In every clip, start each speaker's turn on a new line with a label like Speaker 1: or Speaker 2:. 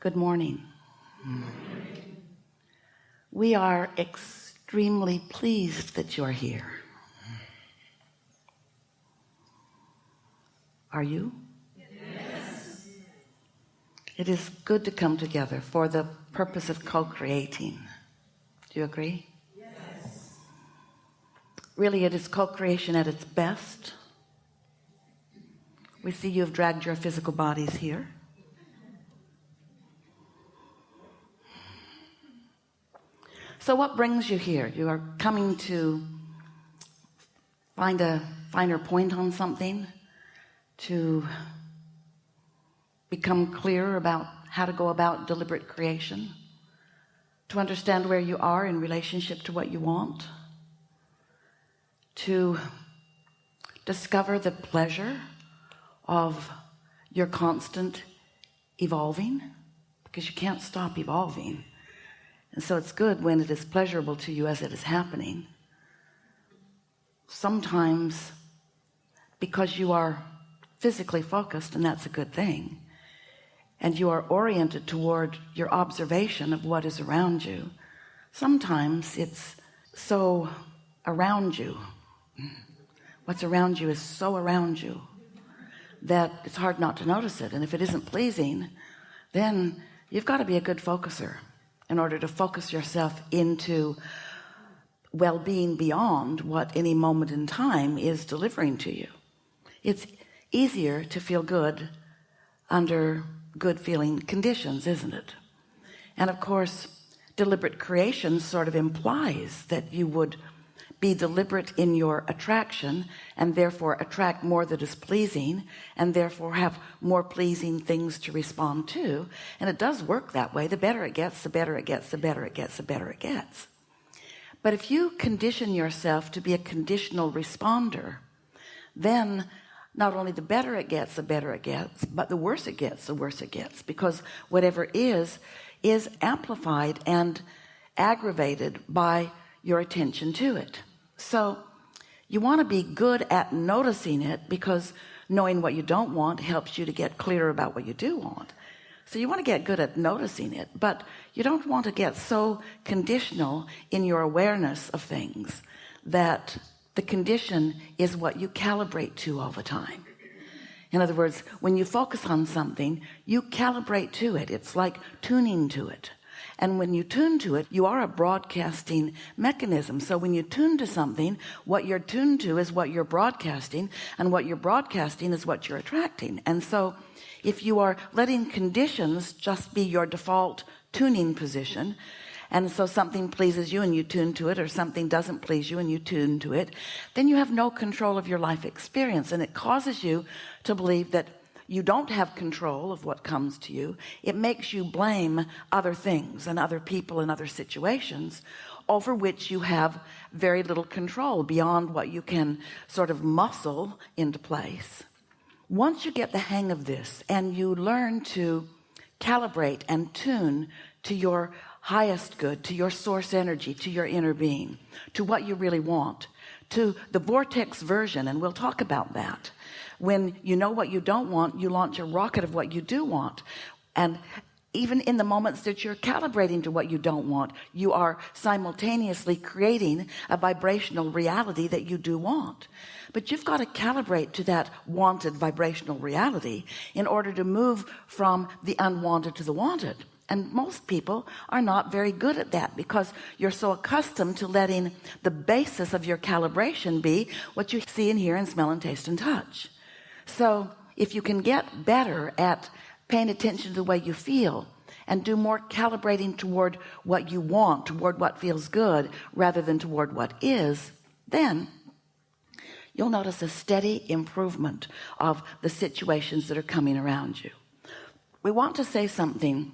Speaker 1: Good morning. We are extremely pleased that you're here. Are you?
Speaker 2: Yes.
Speaker 1: It is good to come together for the purpose of co-creating. Do you agree?
Speaker 2: Yes.
Speaker 1: Really, it is co-creation at its best. We see you have dragged your physical bodies here. So what brings you here? You are coming to find a finer point on something, to become clear about how to go about deliberate creation, to understand where you are in relationship to what you want, to discover the pleasure of your constant evolving, because you can't stop evolving. And so it's good when it is pleasurable to you as it is happening. Sometimes because you are physically focused, and that's a good thing, and you are oriented toward your observation of what is around you, sometimes it's so around you, what's around you is so around you that it's hard not to notice it. And if it isn't pleasing, then you've got to be a good focuser in order to focus yourself into well-being beyond what any moment in time is delivering to you. It's easier to feel good under good feeling conditions, isn't it? And of course, deliberate creation sort of implies that you would be deliberate in your attraction and therefore attract more that is pleasing and therefore have more pleasing things to respond to. And it does work that way. The better it gets, the better it gets, the better it gets, the better it gets. But if you condition yourself to be a conditional responder, then not only the better it gets, the better it gets, but the worse it gets, the worse it gets, because whatever is amplified and aggravated by your attention to it. So you want to be good at noticing it, because knowing what you don't want helps you to get clearer about what you do want. So you want to get good at noticing it, but you don't want to get so conditional in your awareness of things that the condition is what you calibrate to all the time. In other words, when you focus on something, you calibrate to it. It's like tuning to it. And when you tune to it, you are a broadcasting mechanism. So when you tune to something, what you're tuned to is what you're broadcasting, and what you're broadcasting is what you're attracting. And so if you are letting conditions just be your default tuning position, and so something pleases you and you tune to it, or something doesn't please you and you tune to it, then you have no control of your life experience. And it causes you to believe that you don't have control of what comes to you. It makes you blame other things and other people and other situations over which you have very little control beyond what you can sort of muscle into place. Once you get the hang of this and you learn to calibrate and tune to your highest good, to your source energy, to your inner being, to what you really want, to the vortex version, and we'll talk about that. When you know what you don't want, you launch a rocket of what you do want. And even in the moments that you're calibrating to what you don't want, you are simultaneously creating a vibrational reality that you do want. But you've got to calibrate to that wanted vibrational reality in order to move from the unwanted to the wanted. And most people are not very good at that, because you're so accustomed to letting the basis of your calibration be what you see and hear and smell and taste and touch. So if you can get better at paying attention to the way you feel and do more calibrating toward what you want, toward what feels good, rather than toward what is, then you'll notice a steady improvement of the situations that are coming around you. We want to say something.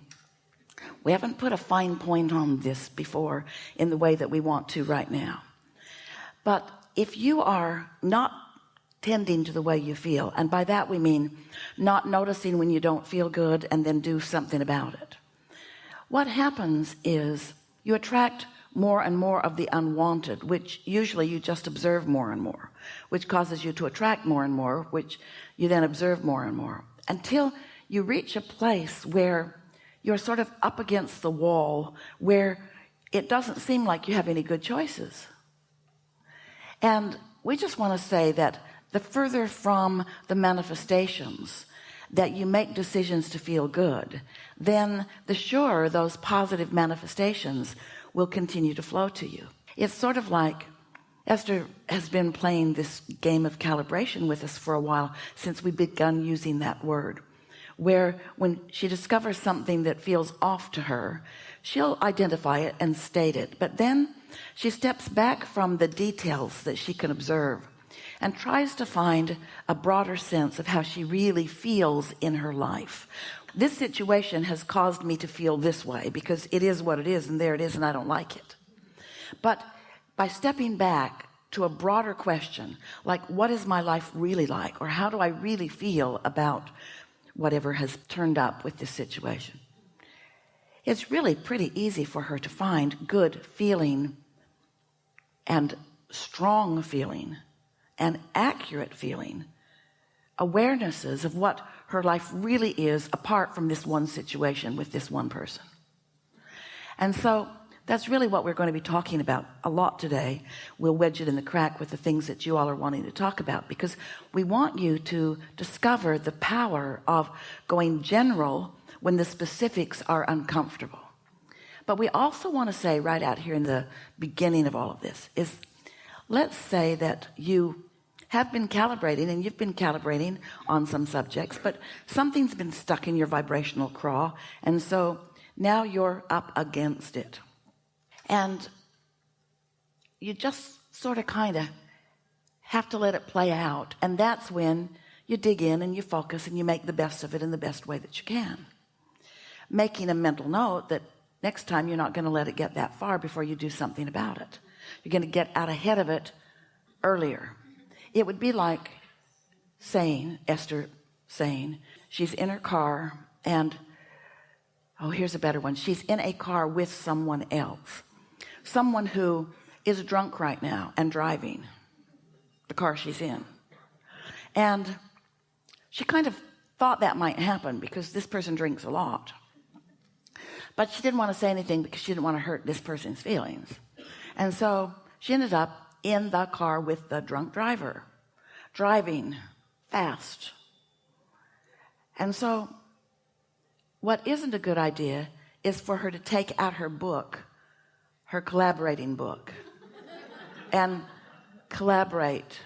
Speaker 1: We haven't put a fine point on this before in the way that we want to right now. But if you are not tending to the way you feel, and by that we mean not noticing when you don't feel good and then do something about it, what happens is you attract more and more of the unwanted, which usually you just observe more and more, which causes you to attract more and more, which you then observe more and more, until you reach a place where you're sort of up against the wall where it doesn't seem like you have any good choices. And we just want to say that the further from the manifestations that you make decisions to feel good, then the surer those positive manifestations will continue to flow to you. It's sort of like Esther has been playing this game of calibration with us for a while, since we begun using that word, where when she discovers something that feels off to her, she'll identify it and state it, but then she steps back from the details that she can observe and tries to find a broader sense of how she really feels in her life. This situation has caused me to feel this way because it is what it is, and there it is, and I don't like it. But by stepping back to a broader question, like, what is my life really like? Or how do I really feel about whatever has turned up with this situation? It's really pretty easy for her to find good feeling and strong feeling and accurate feeling, awarenesses of what her life really is apart from this one situation with this one person. And so that's really what we're going to be talking about a lot today. We'll wedge it in the crack with the things that you all are wanting to talk about, because we want you to discover the power of going general when the specifics are uncomfortable. But we also want to say right out here in the beginning of all of this is, let's say that you have been calibrating, and you've been calibrating on some subjects, but something's been stuck in your vibrational craw, and so now you're up against it. And you just sort of kind of have to let it play out. And that's when you dig in and you focus and you make the best of it in the best way that you can. Making a mental note that next time you're not going to let it get that far before you do something about it. You're going to get out ahead of it earlier. It would be like Esther saying, she's in her car and, oh, here's a better one. She's in a car with someone else. Someone who is drunk right now and driving the car she's in. And she kind of thought that might happen because this person drinks a lot. But she didn't want to say anything because she didn't want to hurt this person's feelings. And so she ended up in the car with the drunk driver, driving fast. And so what isn't a good idea is for her to take out her book, her collaborating book, and collaborate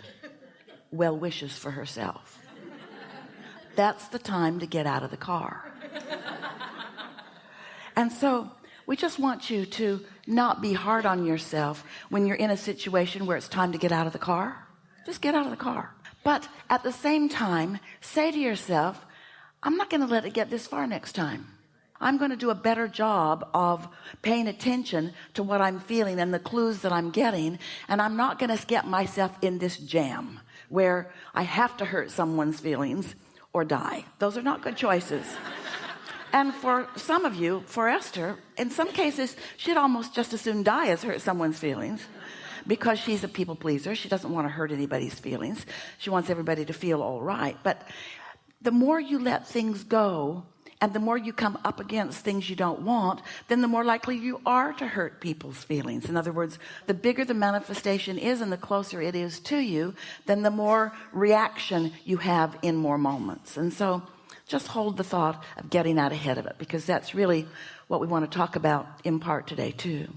Speaker 1: well wishes for herself. That's the time to get out of the car. And so we just want you to not be hard on yourself when you're in a situation where it's time to get out of the car. Just get out of the car. But at the same time, say to yourself, I'm not going to let it get this far next time. I'm going to do a better job of paying attention to what I'm feeling and the clues that I'm getting, and I'm not going to get myself in this jam where I have to hurt someone's feelings or die. Those are not good choices. And for some of you, for Esther, in some cases, she'd almost just as soon die as hurt someone's feelings, because she's a people pleaser. She doesn't want to hurt anybody's feelings. She wants everybody to feel all right. But the more you let things go, and the more you come up against things you don't want, then the more likely you are to hurt people's feelings. In other words, the bigger the manifestation is and the closer it is to you, then the more reaction you have in more moments. And so just hold the thought of getting out ahead of it, because that's really what we want to talk about in part today too.